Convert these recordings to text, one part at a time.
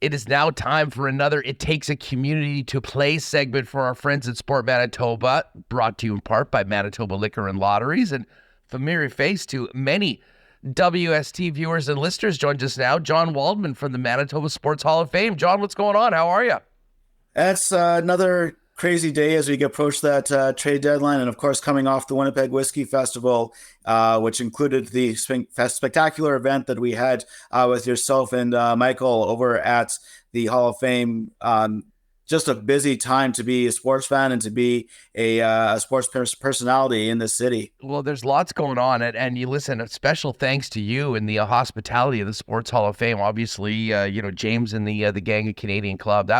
It is now time for another It Takes a Community to Play segment for our friends at Sport Manitoba, brought to you in part by Manitoba Liquor and Lotteries, and familiar face to many WST viewers and listeners joined us now, Jon Waldman from the Manitoba Sports Hall of Fame. Jon, what's going on? How are you? That's another crazy day as we approach that trade deadline. And of course, coming off the Winnipeg Whiskey Festival, which included the spectacular event that we had with yourself and Michael over at the Hall of Fame. Just a busy time to be a sports fan and to be a sports personality in the city. Well, there's lots going on, and you listen. A special thanks to you and the hospitality of the Sports Hall of Fame. Obviously, James and the gang of Canadian Club.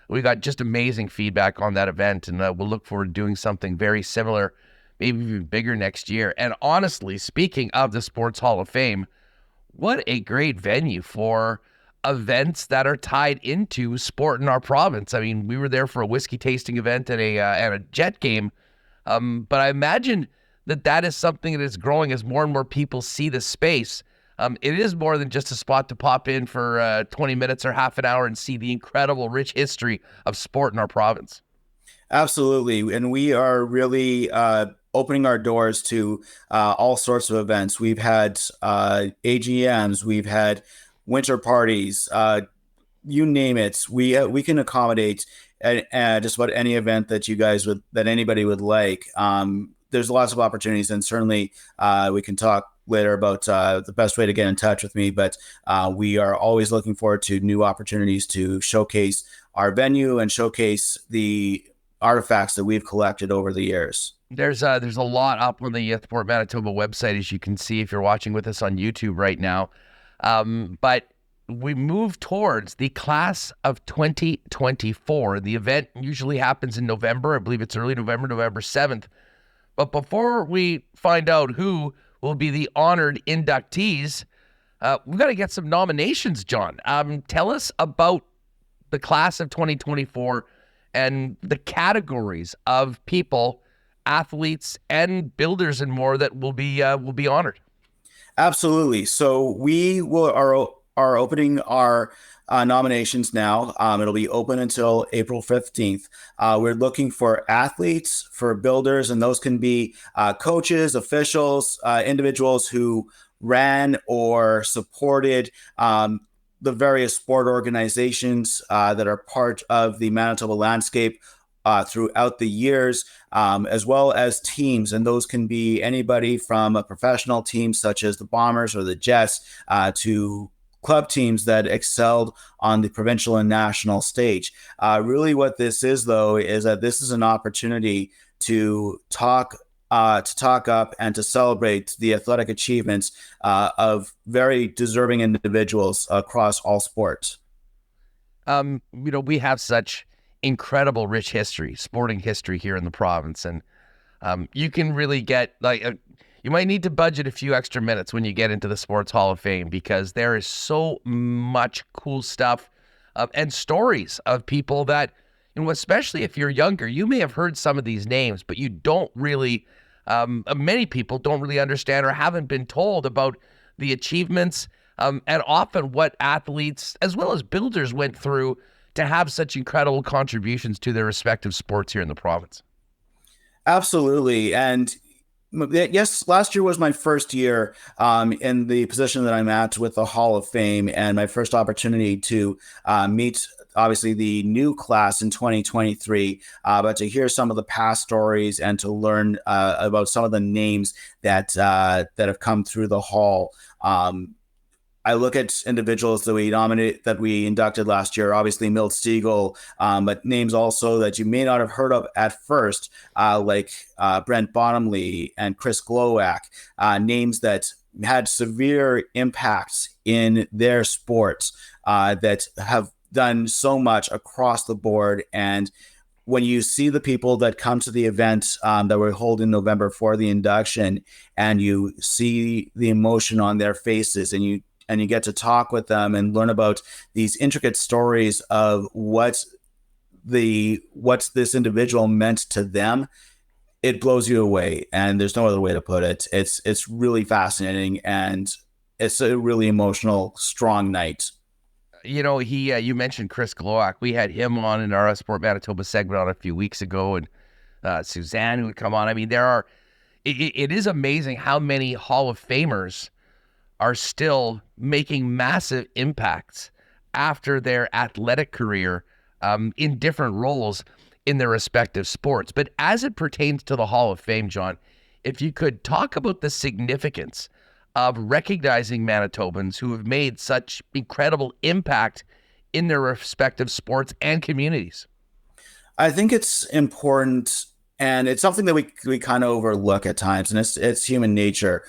We got just amazing feedback on that event, and we'll look forward to doing something very similar, maybe even bigger next year. And honestly, speaking of the Sports Hall of Fame, what a great venue for events that are tied into sport in our province. I mean, we were there for a whiskey tasting event and a Jet game, but I imagine that is something that is growing as more and more people see the space. It is more than just a spot to pop in for 20 minutes or half an hour and see the incredible, rich history of sport in our province. Absolutely. And we are really opening our doors to all sorts of events. We've had AGMs, we've had winter parties, you name it. We can accommodate just about any event that that anybody would like. There's lots of opportunities, and certainly we can talk later about the best way to get in touch with me. But we are always looking forward to new opportunities to showcase our venue and showcase the artifacts that we've collected over the years. There's a lot up on the Sport Manitoba website, as you can see if you're watching with us on YouTube right now. But we move towards the class of 2024. The event usually happens in November. I believe it's early November, November 7th. But before we find out who will be the honored inductees, we've got to get some nominations, Jon. Tell us about the class of 2024 and the categories of people, athletes, and builders and more that will be honored. Absolutely. So are opening our nominations now. It'll be open until April 15th. We're looking for athletes, for builders, and those can be coaches, officials, individuals who ran or supported the various sport organizations that are part of the Manitoba landscape throughout the years, as well as teams. And those can be anybody from a professional team such as the Bombers or the Jets to club teams that excelled on the provincial and national stage. Really what this is, though, is that this is an opportunity to talk up and to celebrate the athletic achievements of very deserving individuals across all sports. We have such incredible rich history, sporting history here in the province, and you can really get you might need to budget a few extra minutes when you get into the Sports Hall of Fame, because there is so much cool stuff and stories of people that, especially if you're younger, you may have heard some of these names, but you don't really, many people don't really understand or haven't been told about the achievements and often what athletes as well as builders went through to have such incredible contributions to their respective sports here in the province. Absolutely. And yes, last year was my first year in the position that I'm at with the Hall of Fame, and my first opportunity to meet, obviously, the new class in 2023, but to hear some of the past stories and to learn about some of the names that have come through the Hall. I look at individuals that we inducted last year, obviously Milt Stegall, but names also that you may not have heard of at first, like Brent Bottomley and Chris Glowacz, names that had severe impacts in their sports that have done so much across the board. And when you see the people that come to the event that we hold in November for the induction, and you see the emotion on their faces, and you get to talk with them and learn about these intricate stories of what this individual meant to them, it blows you away. And there's no other way to put it. It's really fascinating, and it's a really emotional, strong night. You mentioned Chris Glowak. We had him on in our Sport Manitoba segment on a few weeks ago, and Suzanne who would come on. I mean, it is amazing how many Hall of Famers are still making massive impacts after their athletic career in different roles in their respective sports. But as it pertains to the Hall of Fame, John, if you could talk about the significance of recognizing Manitobans who have made such incredible impact in their respective sports and communities. I think it's important, and it's something that we kind of overlook at times, and it's human nature.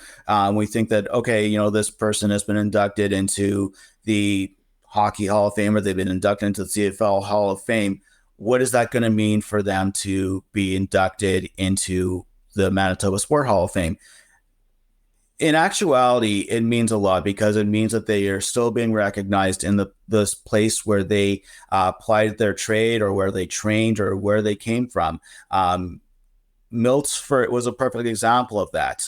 We think that, okay, this person has been inducted into the Hockey Hall of Fame, or they've been inducted into the CFL Hall of Fame. What is that going to mean for them to be inducted into the Manitoba Sport Hall of Fame? In actuality, it means a lot, because it means that they are still being recognized in the place where they applied their trade, or where they trained, or where they came from. Milts was a perfect example of that.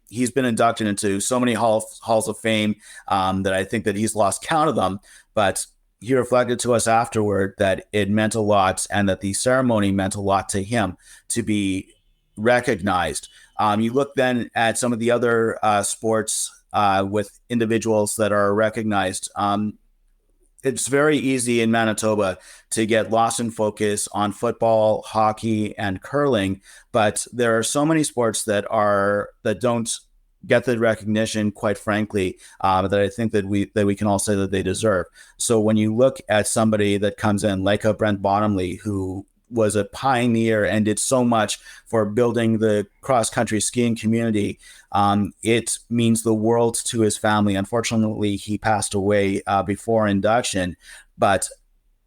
He's been inducted into so many halls of fame that I think that he's lost count of them. But he reflected to us afterward that it meant a lot, and that the ceremony meant a lot to him to be recognized. You look then at some of the other sports with individuals that are recognized. It's very easy in Manitoba to get lost in focus on football, hockey, and curling, but there are so many sports that don't get the recognition, quite frankly, that I think that we can all say that they deserve. So when you look at somebody that comes in like a Brent Bottomley, who was a pioneer and did so much for building the cross-country skiing community, it means the world to his family. Unfortunately, he passed away before induction, but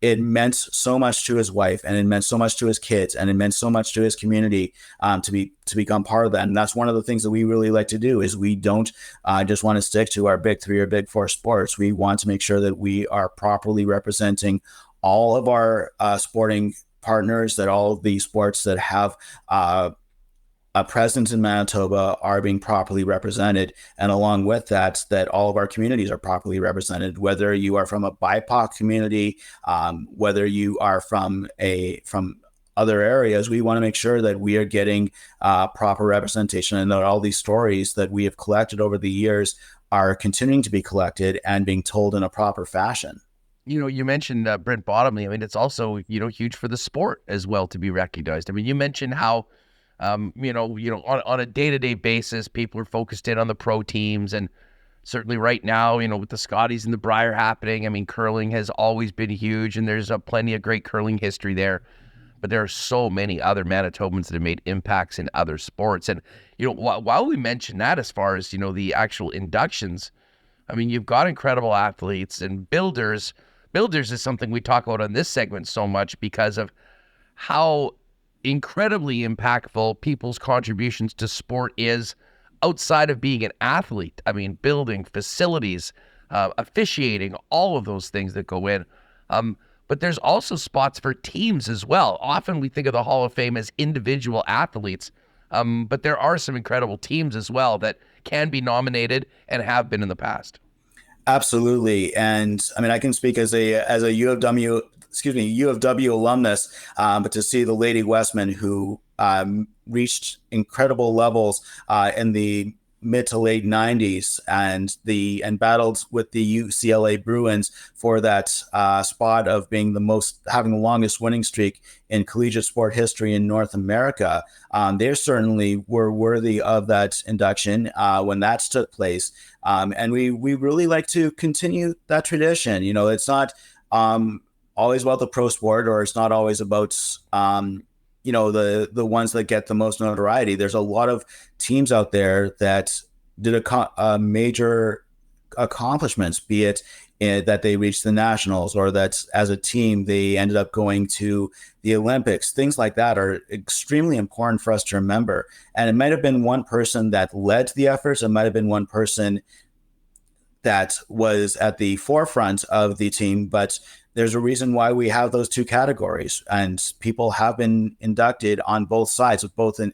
it meant so much to his wife, and it meant so much to his kids, and it meant so much to his community to become part of that. And that's one of the things that we really like to do, is we don't just want to stick to our big three or big four sports. We want to make sure that we are properly representing all of our sporting partners, that all of the sports that have a presence in Manitoba are being properly represented. And along with that, that all of our communities are properly represented, whether you are from a BIPOC community, whether you are from other areas. We want to make sure that we are getting proper representation, and that all these stories that we have collected over the years are continuing to be collected and being told in a proper fashion. You mentioned Brent Bottomley. I mean, it's also, huge for the sport as well to be recognized. I mean, you mentioned how, on a day-to-day basis, people are focused in on the pro teams. And certainly right now, with the Scotties and the Brier happening, I mean, curling has always been huge, and there's plenty of great curling history there. But there are so many other Manitobans that have made impacts in other sports. And, while we mention that, as far as, the actual inductions, I mean, you've got incredible athletes and builders. Builders is something we talk about on this segment so much because of how incredibly impactful people's contributions to sport is outside of being an athlete. I mean, building facilities, officiating, all of those things that go in. But there's also spots for teams as well. Often we think of the Hall of Fame as individual athletes, but there are some incredible teams as well that can be nominated and have been in the past. Absolutely. And I mean, I can speak as a U of W alumnus, but to see the Lady Westmen, who reached incredible levels in the mid to late 90s, and battled with the UCLA Bruins for that spot of having the longest winning streak in collegiate sport history in North America. They certainly were worthy of that induction when that took place. And we really like to continue that tradition. It's not always about the pro sport, or it's not always about the ones that get the most notoriety. There's a lot of teams out there that did a major accomplishments, be it that they reached the nationals, or that as a team they ended up going to the Olympics. Things like that are extremely important for us to remember. And it might have been one person that led to the efforts. It might have been one person that was at the forefront of the team, but there's a reason why we have those two categories, and people have been inducted on both sides,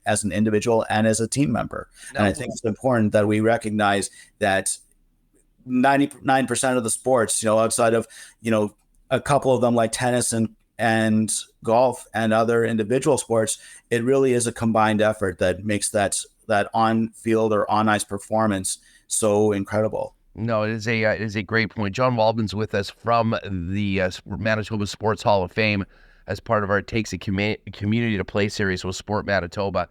as an individual and as a team member. And I think it's important that we recognize that 99% of the sports, outside of, a couple of them like tennis and golf and other individual sports, it really is a combined effort that makes that on field or on ice performance so incredible. No, it is a great point. Jon Waldman's with us from the Manitoba Sports Hall of Fame as part of our Takes a Community to Play series with Sport Manitoba.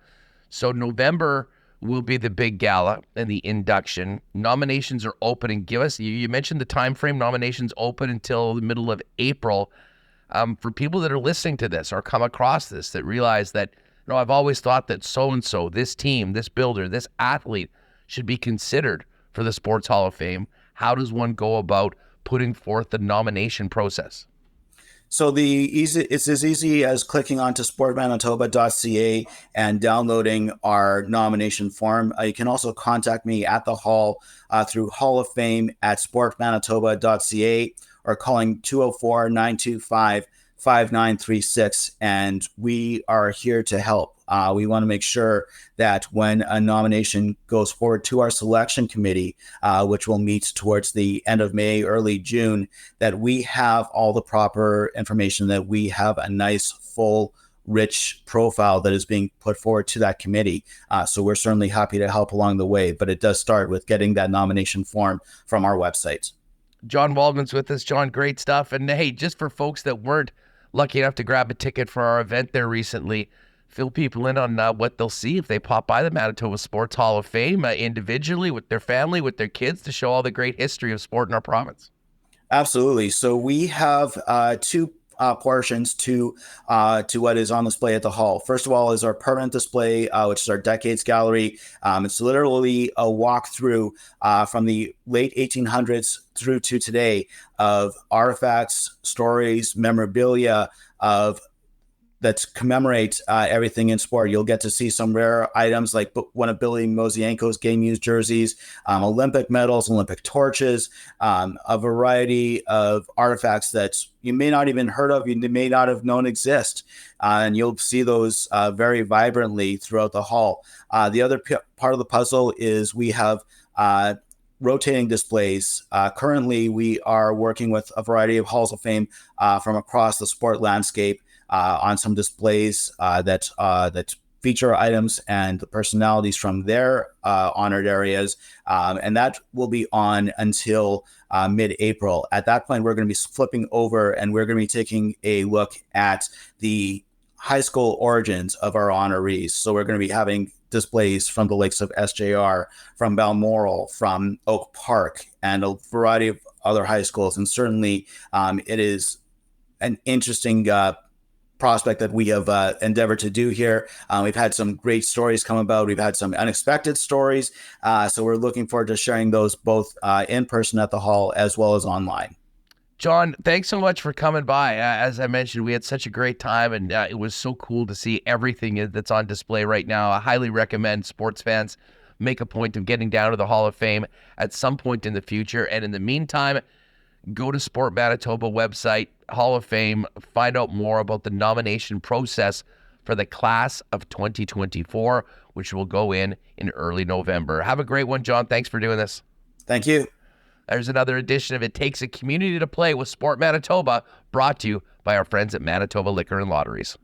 So November will be the big gala and the induction. Nominations are open, and give us, you mentioned the time frame. Nominations open until the middle of April. For people that are listening to this or come across this that realize that, I've always thought that so-and-so, this team, this builder, this athlete should be considered for the Sports Hall of Fame. How does one go about putting forth the nomination process? So it's as easy as clicking onto sportmanitoba.ca and downloading our nomination form. You can also contact me at the Hall through Hall of Fame at sportmanitoba.ca or calling 204-925-5936. And we are here to help. We want to make sure that when a nomination goes forward to our selection committee, which will meet towards the end of May, early June, that we have all the proper information, that we have a nice, full, rich profile that is being put forward to that committee. So we're certainly happy to help along the way, but it does start with getting that nomination form from our website. Jon Waldman's with us. Jon, great stuff. And hey, just for folks that weren't lucky enough to grab a ticket for our event there recently, fill people in on what they'll see if they pop by the Manitoba Sports Hall of Fame individually, with their family, with their kids, to show all the great history of sport in our province. Absolutely. So we have two portions to what is on display at the Hall. First of all is our permanent display, which is our Decades Gallery. It's literally a walkthrough from the late 1800s through to today of artifacts, stories, memorabilia of that commemorate everything in sport. You'll get to see some rare items like one of Billy Mosienko's game used jerseys, Olympic medals, Olympic torches, a variety of artifacts that you may not even heard of, you may not have known exist. And you'll see those very vibrantly throughout the hall. The other part of the puzzle is we have rotating displays. Currently, we are working with a variety of halls of fame from across the sport landscape on some displays that feature items and the personalities from their honored areas. And that will be on until mid-April. At that point, we're going to be flipping over and we're going to be taking a look at the high school origins of our honorees. So we're going to be having displays from the likes of SJR, from Balmoral, from Oak Park, and a variety of other high schools. And certainly it is an interesting prospect that we have endeavored to do here. We've had some great stories come about. We've had some unexpected stories. So we're looking forward to sharing those both in person at the hall as well as online. Jon, thanks so much for coming by. As I mentioned, we had such a great time, and it was so cool to see everything that's on display right now. I highly recommend sports fans make a point of getting down to the Hall of Fame at some point in the future. And in the meantime, go to Sport Manitoba website, Hall of Fame, find out more about the nomination process for the class of 2024, which will go in early November. Have a great one, Jon. Thanks for doing this. Thank you. There's another edition of It Takes a Community to Play with Sport Manitoba, brought to you by our friends at Manitoba Liquor and Lotteries.